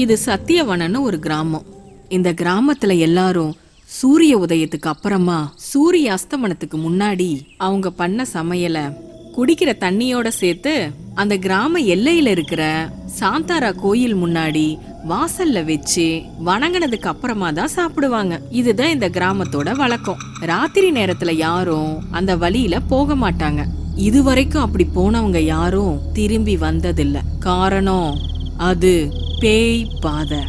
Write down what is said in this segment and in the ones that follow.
இது சத்தியவனன்னு ஒரு கிராமம். இந்த கிராமத்துல எல்லாரும் சூரிய உதயத்துக்கு அப்புறமா சூரிய அஸ்தமனத்துக்கு முன்னாடி அவங்க பண்ண சமையல குடிக்கிற தண்ணியோட சேர்த்து அந்த கிராம எல்லையில இருக்கிற சாந்தாரா கோயில் முன்னாடி வாசல்ல வச்சு வணங்கினதுக்கு அப்புறமா தான் சாப்பிடுவாங்க. இதுதான் இந்த கிராமத்தோட வழக்கம். ராத்திரி நேரத்துல யாரும் அந்த வழியில போக மாட்டாங்க. இதுவரைக்கும் அப்படி போனவங்க யாரும் திரும்பி வந்ததில்ல. காரணம் அது பேய் பாதை.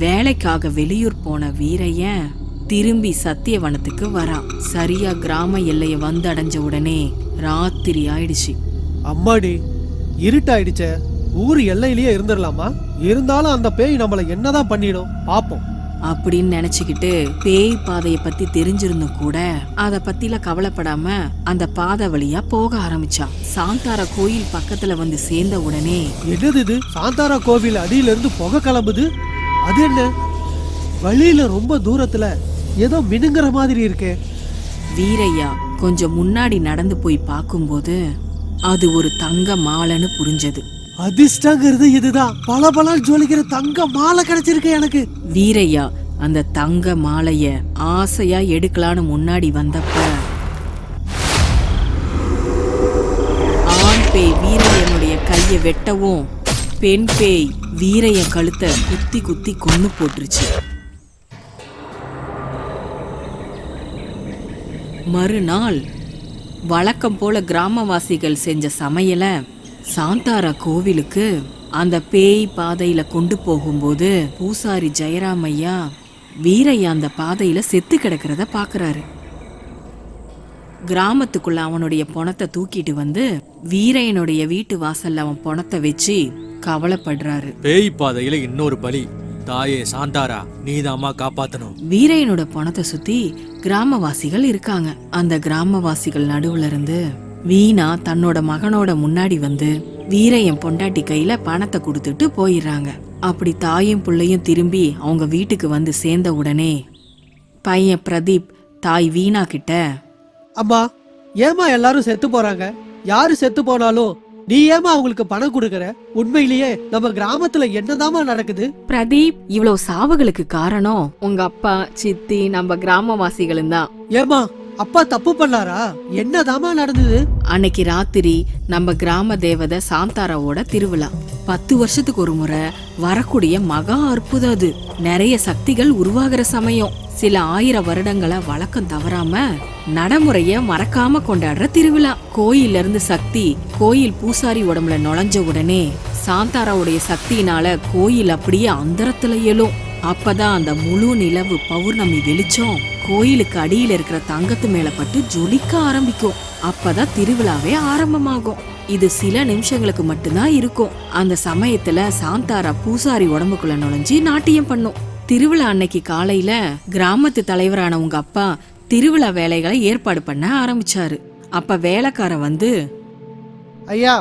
வேலைக்காக வெளியூர் போன வீரையன் திரும்பி சத்தியவனத்துக்கு வரான். சரியா கிராம எல்லைய வந்து அடைஞ்ச உடனே ராத்திரி ஆயிடுச்சு. அம்மாடி, இருட்டாயிடுச்ச. ஊர் எல்லையிலேயே இருந்துடலாமா? இருந்தாலும் அந்த பேய் நம்மள என்னதான் பண்ணிடும் பாப்போம் அப்படின்னு நினைச்சுக்கிட்டு பேய் பாதைய பத்தி தெரிஞ்சிருந்தும் கூட அத பத்தில கவலைப்படாம அந்த பாதை வழியா போக ஆரம்பிச்சான். சாந்தாரா கோயில் பக்கத்துல வந்து சேர்ந்த உடனே, என்னது இது? சாந்தாரா கோவில் அடியில இருந்து புகை கிளம்புது. அது என்ன? வழியில ரொம்ப தூரத்துல ஏதோ மினுங்கிற மாதிரி இருக்கே. வீரையா கொஞ்சம் முன்னாடி நடந்து போய் பார்க்கும்போது அது ஒரு தங்க மாலைன்னு புரிஞ்சது. அதிர்ஷ்டங்கிறது இதுதான். பல பல ஜொலிக்கிற தங்க மாலை கிடைச்சிருக்கு எனக்கு. வீரையா அந்த தங்க மாலைய ஆசையா எடுக்கலான்னு முன்னாடி வந்தப்ப ஆண் பேய் வீரையனுடைய கைய வெட்டவும் பெண் பேய் வீரையன் கழுத்தை குத்தி குத்தி கொன்னு போட்டுருச்சு. மறுநாள் வழக்கம் போல கிராமவாசிகள் செஞ்ச சமையல சாந்தாரா கோவிலுக்கு அந்த பேய் பாதையில கொண்டு போகும்போது பூசாரி ஜெயராமையா வீரையா அந்த பாதையில செத்து கிடக்கிறத பாக்குறாரு. கிராமத்துக்குள்ள அவனுடைய பணத்தை தூக்கிட்டு வந்து வீரையனுடைய வீட்டு வாசல்ல அவன் பணத்தை வச்சு கவலைப்படுறாரு. பேய் பாதையில இன்னொரு பலி. தாயே சாந்தாரா, நீதாம்மா காப்பாத்தணும். வீரையனோட பணத்தை சுத்தி கிராமவாசிகள் இருக்காங்க. அந்த கிராமவாசிகள் நடுவுல இருந்து வீணா தன்னோட மகனோட முன்னாடி வந்து வீரையன் பொண்டாட்டி கையில பணத்தை கொடுத்துட்டு போயிடுறாங்க. அப்படி தாயும் பிள்ளையும் திரும்பி அவங்க வீட்டுக்கு வந்து சேர்ந்த உடனே பையன் பிரதீப் தாய் வீணா கிட்ட, அம்மா, ஏமா எல்லாரும் செத்து போறாங்க? யாரு செத்து போனாலும் நீ ஏமா அவங்களுக்கு பணம் கொடுக்கற? உண்மையிலேயே நம்ம கிராமத்துல என்னதாமா நடக்குது? பிரதீப், இவ்வளவு சாவுகளுக்கு காரணம் உங்க அப்பா, சித்தி, நம்ம கிராமவாசிகளும் தான். ஏமா, அப்பா தப்பு பண்ணாரா? என்னதாமா நடந்தது? அன்னைக்கு ராத்திரி நம்ம கிராம தேவதை சாந்தாராவோட திருவிழா. 10 வருஷத்துக்கு ஒரு முறை வரக்கூடிய மகா அற்புதம் அது. நிறைய சக்திகள் உருவாகிற சமயம். சில 1000 வருடங்களா வழக்கம் தவறாம நடைமுறைய மறக்காம கொண்டாடுற திருவிழா. கோயில்ல இருந்து சக்தி கோயில் பூசாரி உடம்புல நுழைஞ்ச உடனே சாந்தாராவுடைய சக்தியினால கோயில் அப்படியே அந்தரத்துல எழும். அப்பதான் அந்த முழு நிலவு பௌர்ணமி வெளிச்சம் கோயிலுக்கு அடியில இருக்கிற தங்கத்து மேல பட்டு ஜொலிக்க ஆரம்பிக்கும். அப்பதான் திருவிழாவே ஆரம்பமாகும். இது சில நிமிஷங்களுக்கு மட்டும்தான் இருக்கும். அந்த சமயத்துல சாந்தாரா பூசாரி உடம்புக்குள்ள நுழைஞ்சு நாட்டியம் பண்ணும். திருவிழா அன்னைக்கு காலையில கிராமத்து தலைவரான உங்க அப்பா திருவிழா வேலைகளை ஏற்பாடு பண்ண ஆரம்பிச்சாரு. அப்ப வேலைக்கார வந்து, ஐயா,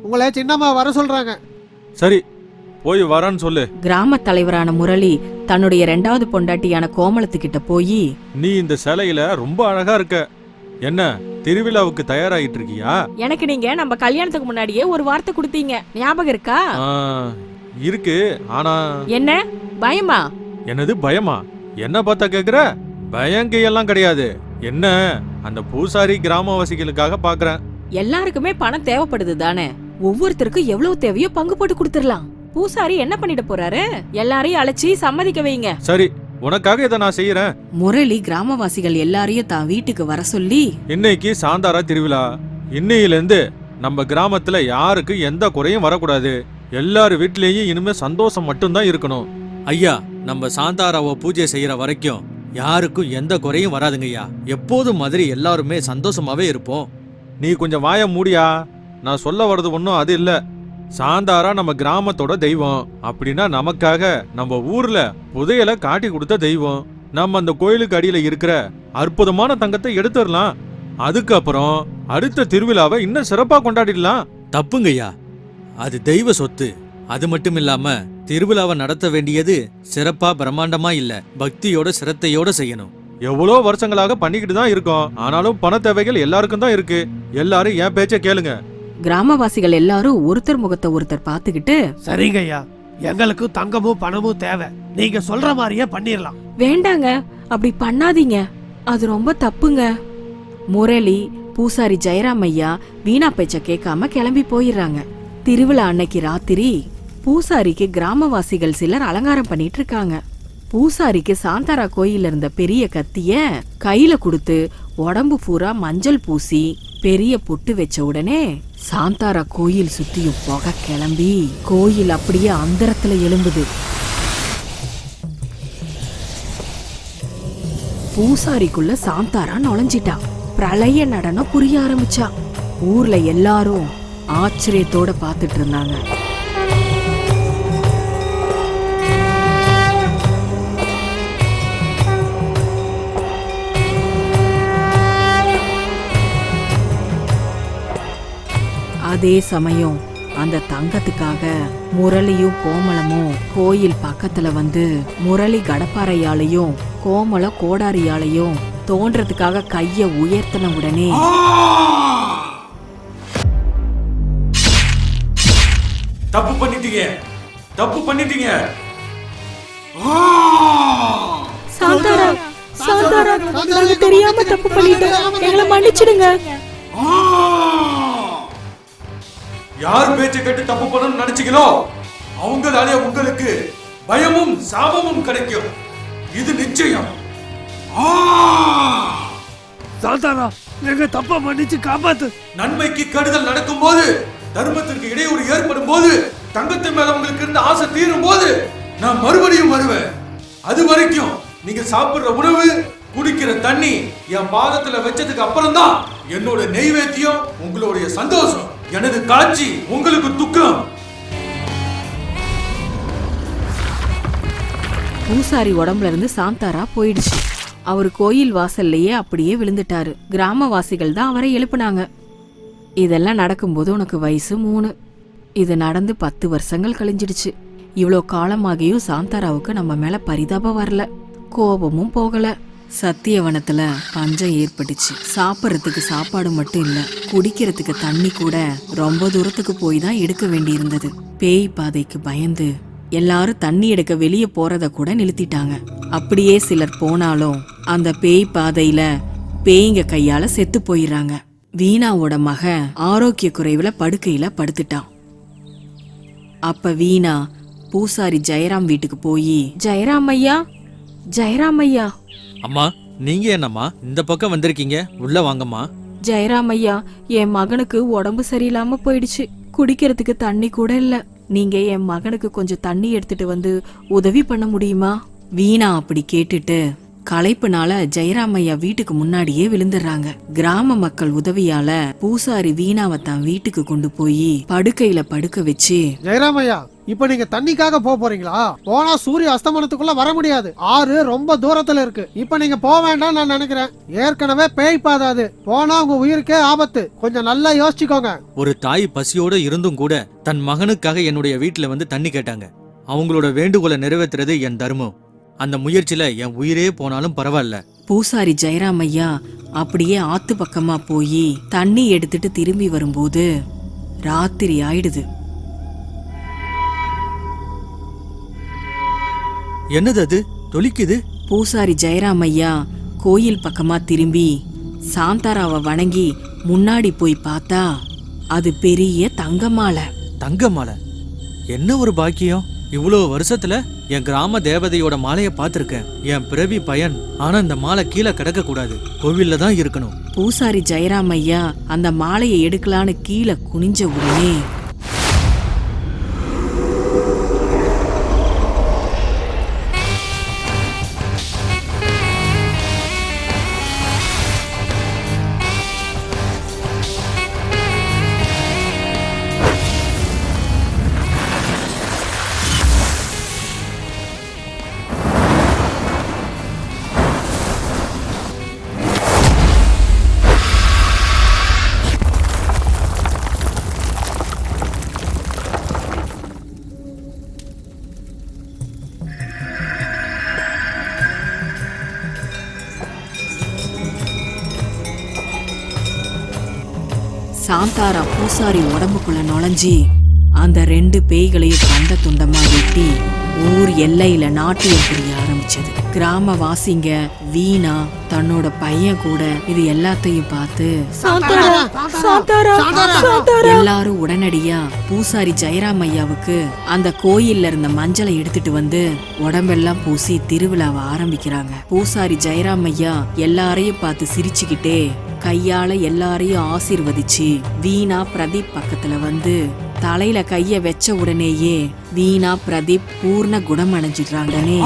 உங்களை சின்னம்மா வர சொல்றாங்க. சரி, போய் வரன்னு சொல்லு. கிராம தலைவரான முரளி தன்னுடைய 2வது பொண்டாட்டியான கோமலத்துக்கிட்ட போய், நீ இந்த சிலையில ரொம்ப அழகா இருக்க. என்ன திருவிழாவுக்கு தயாராகிட்டு இருக்கியா? எனக்கு நீங்க நம்ம கல்யாணத்துக்கு முன்னாடியே ஒரு வார்த்தை கொடுத்தீங்க, ஞாபகம் இருக்கா? இருக்கு. ஆனா என்ன பயமா? என்னது பயமா? என்ன பார்த்தா கேக்குற? பயங்கையெல்லாம் கிடையாது. என்ன, அந்த பூசாரி கிராமவாசிகளுக்காக பாக்குறேன். எல்லாருக்குமே பணம் தேவைப்படுது தானே. ஒவ்வொருத்தருக்கும் எவ்வளவு தேவையோ பங்கு போட்டு கொடுத்துடலாம். பூசாரி என்ன பண்ணிட்டு போறாரு? எல்லாரையும் அழைச்சி சம்மதிக்க வைங்க. சரி, உனக்காக இதை நான் செய்யறேன். முரளி கிராமவாசிகள் எல்லாரையும் தான் வீட்டுக்கு வர சொல்லி, இன்னைக்கு சாந்தாரா திருவிழா. இன்னையில இருந்து நம்ம கிராமத்துல யாருக்கு எந்த குறையும் வரக்கூடாது. எல்லாரு வீட்லயும் இனிமே சந்தோஷம் மட்டும்தான் இருக்கணும். ஐயா, நம்ம சாந்தாராவை பூஜை செய்யற வரைக்கும் யாருக்கும் எந்த குறையும் வராதுங்கய்யா. எப்போதும் மாதிரி எல்லாருமே சந்தோஷமாவே இருப்போம். நீ கொஞ்சம் வாய மூடியா. நான் சொல்ல வர்றது ஒன்றும் அது இல்ல. சாந்தாரா நம்ம கிராமத்தோட தெய்வம். அப்படின்னா நமக்காக நம்ம ஊர்ல புதையலை காட்டி கொடுத்த தெய்வம். நம்ம அந்த கோயிலுக்கு அடியில இருக்கிற அற்புதமான தங்கத்தை எடுத்துடலாம். அதுக்கப்புறம் அடுத்த திருவிழாவை இன்னும் சிறப்பா கொண்டாடிடலாம். தப்புங்கய்யா, அது தெய்வ சொத்து. அது மட்டும் இல்லாம திருவிழாவை நடத்த வேண்டியது சிறப்பா பிரம்மாண்டமா இல்ல, பக்தியோட சிரத்தையோட செய்யணும். எவ்வளோ வருஷங்களாக பண்ணிக்கிட்டு தான் இருக்கோம். ஆனாலும் பண தேவைகள் எல்லாருக்கும் தான் இருக்கு. எல்லாரும் என் பேச்ச கேளுங்க. கிராமவாசிகள் எல்லாரும் ஒருத்தர் முகத்தை ஒருத்தர் பாத்துக்கிட்டு, சரிங்க ஐயா, எங்களுக்கு தங்கமும் பணமும் தேவை. நீங்க சொல்ற மாதிரியே பண்ணிரலாம். வேண்டாங்க, அப்படி பண்ணாதீங்க, அது ரொம்ப தப்புங்க. முரளி, பூசாரி ஜெயராம் ஐயா வீணா பேச்ச கேட்காம கிளம்பி போயிடுறாங்க. திருவிழா அன்னைக்கு ராத்திரி பூசாரிக்கு கிராமவாசிகள் சிலர் அலங்காரம் பண்ணிட்டு இருக்காங்க. பூசாரிக்கு சாந்தாரா கோயில்ல இருந்த பெரிய கத்திய கையில கொடுத்து உடம்பு பூரா மஞ்சள் பூசி பெரிய பொட்டு வச்ச உடனே சாந்தாரா கோயில் சுத்தியும் புகை கிளம்பி கோயில் அப்படியே அந்தரத்துல எழும்புது. பூசாரிக்குள்ள சாந்தாரா நுழைஞ்சிட்டா. பிரளய நடனம் புரிய ஆரம்பிச்சா. ஊர்ல எல்லாரும் ஆச்சரியத்தோட பாத்துட்டு இருந்தாங்க. அதே சமயம் அந்த தங்கத்துக்காக முரளியும் கோமளமும் கோயில் பக்கத்துல வந்து முரளி கடப்பாறையாலையும் கோமள கோடாரியாலையும் தோன்றதுக்காக கைய உயர்த்தின உடனே தப்பு பண்ணிட்டீங்க, தப்பு பண்ணிட்டீங்க. சாந்தாரா, சாந்தாரா, நாங்க தெரியாம தப்பு பண்ணிட்டோம், எங்களை மன்னிச்சிடுங்க. யார் பேச்ச கேட்டு தப்பு பண்ணணும்னு நினைச்சீங்களோ அவங்களாலே உங்களுக்கு பயமும் சாபமும் கிடைக்கும். இது நிச்சயம். சாந்தாரா, எங்க தப்பா மன்னிச்சு காப்பாத்து. நன்மைக்கு கெடுதல் நடக்கும் போது, தர்மத்திற்கு இடையூறு ஏற்படும் போது, தங்கத்தின் மேல உங்களுக்கு இருந்த ஆசை தீரும் போது நான் மறுபடியும் வருவேன். அது வரைக்கும் நீங்க சாப்பிடுற உணவு, குடிக்கிற தண்ணி என் பாதத்துல வச்சதுக்கு அப்புறம் தான் என்னோட நெய்வேத்தியம் உங்களுடைய சந்தோஷம், எனது காட்சி உங்களுக்கு துக்கம். பூசாரி உடம்புல இருந்து சாந்தாரா போயிடுச்சு. அவர் கோயில் வாசல்லையே அப்படியே விழுந்துட்டாரு. கிராமவாசிகள் தான் அவரை எழுப்புனாங்க. இதெல்லாம் நடக்கும்போது உனக்கு வயசு 3. இது நடந்து 10 வருஷங்கள் கழிஞ்சிடுச்சு. இவ்வளோ காலமாகியும் சாந்தாராவுக்கு நம்ம மேல பரிதாபம் வரல, கோபமும் போகல. சத்தியவனத்துல பஞ்சம் ஏற்பட்டுச்சு. சாப்பிட்றதுக்கு சாப்பாடு மட்டும் இல்ல, குடிக்கிறதுக்கு தண்ணி கூட ரொம்ப தூரத்துக்கு போய் தான் எடுக்க வேண்டி இருந்தது. பேய் பாதைக்கு பயந்து எல்லாரும் தண்ணி எடுக்க வெளியே போறத கூட நிறுத்திட்டாங்க. அப்படியே சிலர் போனாலும் அந்த பேய் பாதையில பேய்ங்க கையால செத்து போயிடுறாங்க. வீணாவோட மக ஆரோக்கிய குறைவுல படுக்கையில படுத்துட்டான். அப்ப வீணா பூசாரி ஜெயராம் வீட்டுக்கு போய், ஜெயராம் ஐயா, ஜெயராம் ஐயா. அம்மா, நீங்க என்னம்மா இந்த பக்கம் வந்திருக்கீங்க? உள்ள வாங்கம்மா. ஜெயராம் ஐயா, என் மகனுக்கு உடம்பு சரியில்லாம போயிடுச்சு. குடிக்கிறதுக்கு தண்ணி கூட இல்ல. நீங்க என் மகனுக்கு கொஞ்சம் தண்ணி எடுத்துட்டு வந்து உதவி பண்ண முடியுமா? வீணா அப்படி கேட்டுட்டு களைப்புனால ஜெயராமையா வீட்டுக்கு முன்னாடியே விழுந்துடுறாங்க. கிராம மக்கள் உதவியால பூசாரி வீணாவை தான் வீட்டுக்கு கொண்டு போய் படுக்கையில படுக்க வச்சு, ஜெயராமையா, இப்ப நீங்க தண்ணிக்காக போறீங்களா? போனா சூரிய அஸ்தமனத்துக்குள்ள வர முடியாது. ஆறு ரொம்ப தூரத்துல இருக்கு. இப்ப நீங்க போக வேண்டாம் நான் நினைக்கிறேன். ஏற்கனவே பேய் பாதாது, போனா உங்க உயிருக்கே ஆபத்து. கொஞ்சம் நல்லா யோசிச்சுக்கோங்க. ஒரு தாய் பசியோட இருந்தும் கூட தன் மகனுக்காக என்னுடைய வீட்டுல வந்து தண்ணி கேட்டாங்க. அவங்களோட வேண்டுகோளை நிறைவேற்றுறது என் தர்மம். அந்த முயற்சியில என் உயிரே போனாலும் பரவாயில்ல. பூசாரி ஜெயராமையா அப்படியே ஆத்து பக்கமா போய் தண்ணி எடுத்துட்டு திரும்பி வரும்போது ராத்திரி ஆயிடுது. என்னது அது தொலிக்குது? பூசாரி ஜெயராமையா கோயில் பக்கமா திரும்பி சாந்தாராவை வணங்கி முன்னாடி போய் பார்த்தா அது பெரிய தங்கமாலை. தங்கமாலை? என்ன ஒரு பாக்கியம்! இவ்வளோ வருஷத்துல என் கிராம தேவதையோட மாலையை பார்த்திருக்கேன். என் பிறவி பயன். ஆனா இந்த மாலை கீழே கிடக்க கூடாது, கோவில்ல தான் இருக்கணும். பூசாரி ஜெயராமையா அந்த மாலையை எடுக்கலான்னு கீழே குனிஞ்ச உடனே சாந்தாரா பூசாரி உடம்புக்குள்ள நுழைஞ்சி அந்த 2 பேய்களையும் கண்ட துண்டமா வெட்டி ஊர் எல்லையில நாட்டியம் புரிய ஆரம்பிச்சது. கிராமவாசிங்க வீணா தன்னோட பையன் கூட இது எல்லாத்தையும் பார்த்து எல்லாரும் உடனடியா பூசாரி ஜெயராம் ஐயாவுக்கு அந்த கோயில்ல இருந்த மஞ்சளை எடுத்துட்டு வந்து உடம்பெல்லாம் பூசி திருவிழாவை ஆரம்பிக்கிறாங்க. பூசாரி ஜெயராம் ஐயா எல்லாரையும் பார்த்து சிரிச்சுக்கிட்டே கையால எல்லாரையும் ஆசீர்வதிச்சு வீணா பிரதீப் பக்கத்துல வந்து தலையில கைய வச்ச உடனேயே வீணா பிரதீப் பூர்ண குணம் அடைஞ்சிடுறாங்கனே.